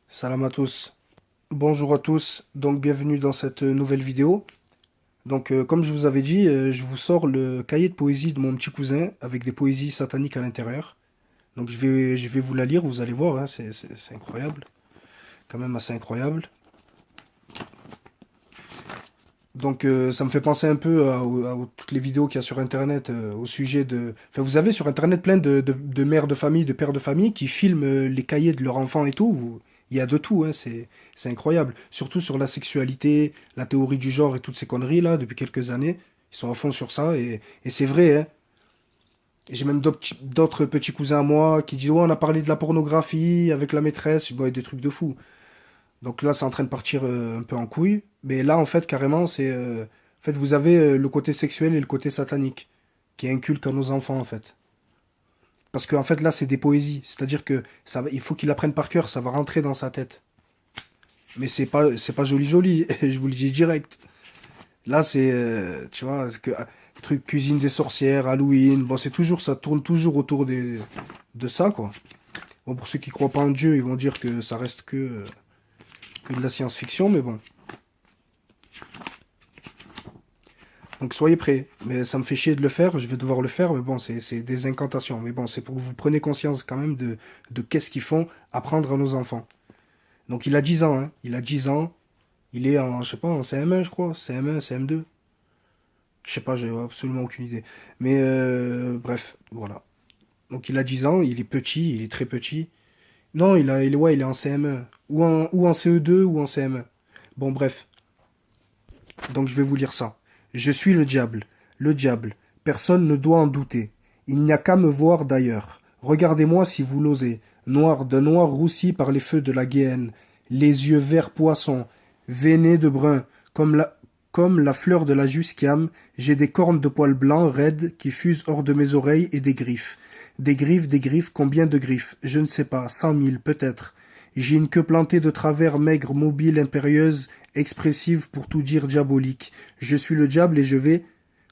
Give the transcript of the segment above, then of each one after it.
Salam à tous. Bonjour à tous. Donc bienvenue dans cette nouvelle vidéo. Donc comme je vous avais dit, je vous sors le cahier de poésie de mon petit cousin avec des poésies sataniques à l'intérieur. Donc je vais vous la lire, vous allez voir, hein, c'est incroyable. Quand même assez incroyable. Donc ça me fait penser un peu toutes les vidéos qu'il y a sur Internet au sujet de... Enfin vous avez sur Internet plein de mères de famille, de pères de famille qui filment les cahiers de leurs enfants et tout. Il y a de tout, hein, c'est incroyable. Surtout sur la sexualité, la théorie du genre et toutes ces conneries là, depuis quelques années. Ils sont à fond sur ça et c'est vrai, hein. Et j'ai même d'autres petits cousins à moi qui disent ouais on a parlé de la pornographie avec la maîtresse, bon, des trucs de fou. Donc là, c'est en train de partir un peu en couille. Mais là, en fait, carrément, en fait, vous avez le côté sexuel et le côté satanique qui inculque à nos enfants, en fait. Parce qu'en fait, là, c'est des poésies. C'est-à-dire que il faut qu'il apprenne par cœur, ça va rentrer dans sa tête. Mais c'est pas joli joli, je vous le dis direct. Là, tu vois, truc cuisine des sorcières, Halloween, bon, ça tourne toujours autour de ça, quoi. Bon, pour ceux qui croient pas en Dieu, ils vont dire que ça reste que de la science-fiction, mais bon. Donc soyez prêts. Mais ça me fait chier de le faire, je vais devoir le faire, mais bon, c'est des incantations. Mais bon, c'est pour que vous preniez conscience quand même de qu'est-ce qu'ils font apprendre à nos enfants. Donc il a 10 ans, hein. Il a 10 ans. Il est en, je sais pas, en CM1, je crois. CM1, CM2. Je sais pas, j'ai absolument aucune idée. Mais bref, voilà. Donc il a 10 ans, il est petit, il est très petit. Non, ouais, il est en CM1. Ou en CE2 ou en CM1. Bon, bref. Donc je vais vous lire ça. Je suis le diable, personne ne doit en douter. Il n'y a qu'à me voir d'ailleurs. Regardez-moi si vous l'osez, noir d'un noir roussi par les feux de la guéhenne, les yeux verts poisson, veinés de brun, comme la fleur de la jusquiame, j'ai des cornes de poils blancs raides qui fusent hors de mes oreilles et des griffes. Des griffes, combien de griffes? Je ne sais pas, 100 000 peut-être. J'ai une queue plantée de travers, maigre, mobile, impérieuse, expressive, pour tout dire diabolique. Je suis le diable et je vais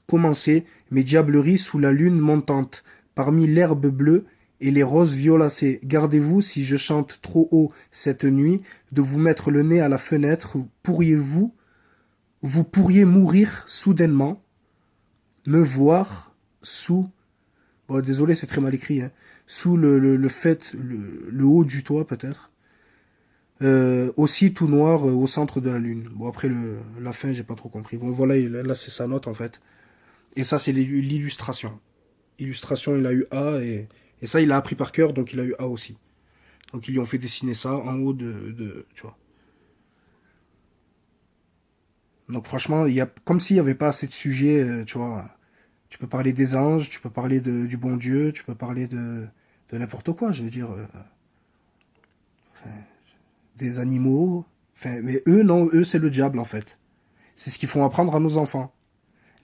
commencer mes diableries sous la lune montante, parmi l'herbe bleue et les roses violacées. Gardez-vous, si je chante trop haut cette nuit, de vous mettre le nez à la fenêtre. Vous pourriez mourir soudainement, me voir sous... Bon, désolé, c'est très mal écrit, hein. Sous le haut du toit, peut-être. Aussi tout noir au centre de la lune. Bon, après, la fin, j'ai pas trop compris. Bon, voilà, là, c'est sa note, en fait. Et ça, c'est l'illustration. Illustration, il a eu A, et ça, il a appris par cœur, donc il a eu A aussi. Donc, ils lui ont fait dessiner ça en haut tu vois. Donc, franchement, comme s'il n'y avait pas assez de sujets, tu vois. Tu peux parler des anges, tu peux parler du bon Dieu, tu peux parler de n'importe quoi, je veux dire. Enfin, des animaux. Enfin, mais eux, non, eux, c'est le diable, en fait. C'est ce qu'ils font apprendre à nos enfants.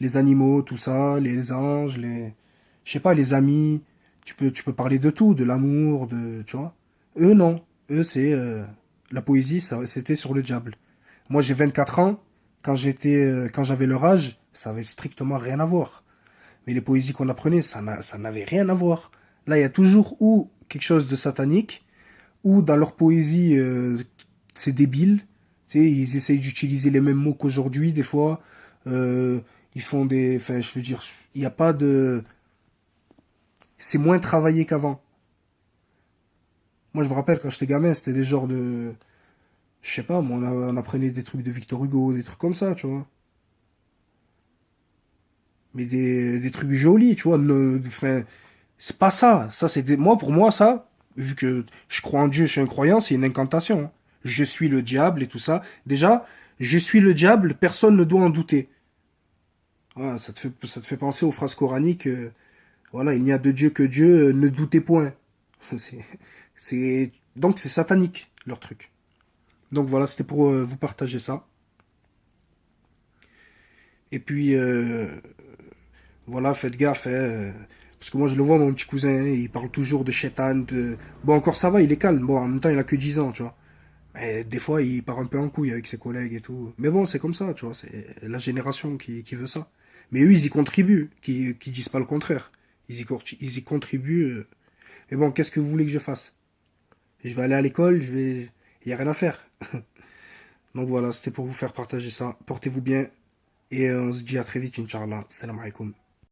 Les animaux, tout ça, les anges, je sais pas, les amis. Tu peux parler de tout, de l'amour, tu vois. Eux, non. Eux, la poésie, c'était sur le diable. Moi, j'ai 24 ans. Quand j'avais leur âge, ça avait strictement rien à voir. Mais les poésies qu'on apprenait, ça n'avait rien à voir. Là, il y a toujours ou quelque chose de satanique, ou dans leur poésie, c'est débile. Tu sais, ils essayent d'utiliser les mêmes mots qu'aujourd'hui, des fois. Euh, ils font des... Enfin, je veux dire, il n'y a pas de... C'est moins travaillé qu'avant. Moi, je me rappelle, quand j'étais gamin, c'était des genres de... Je sais pas, moi, on apprenait des trucs de Victor Hugo, des trucs comme ça, tu vois. Mais des trucs jolis, tu vois. Enfin, c'est pas ça. Moi, pour moi, ça, vu que je crois en Dieu, je suis un croyant, c'est une incantation, hein. Je suis le diable et tout ça. Déjà, je suis le diable, personne ne doit en douter. Voilà, ça te fait penser aux phrases coraniques. Voilà, il n'y a de Dieu que Dieu, ne doutez point. C'est, donc c'est satanique, leur truc. Donc voilà, c'était pour vous partager ça. Et puis, voilà, faites gaffe, hein, parce que moi je le vois, mon petit cousin, hein, il parle toujours de Shaitan. Bon, encore ça va, il est calme. Bon, en même temps, il a que 10 ans, tu vois. Mais des fois, il part un peu en couille avec ses collègues et tout. Mais bon, c'est comme ça, tu vois, c'est la génération qui veut ça. Mais eux, ils y contribuent, qui disent pas le contraire. Ils y contribuent. Mais bon, qu'est-ce que vous voulez que je fasse? Je vais aller à l'école, il n'y a rien à faire. Donc voilà, c'était pour vous faire partager ça. Portez-vous bien et on se dit à très vite, Inch'Allah. Salam alaikum.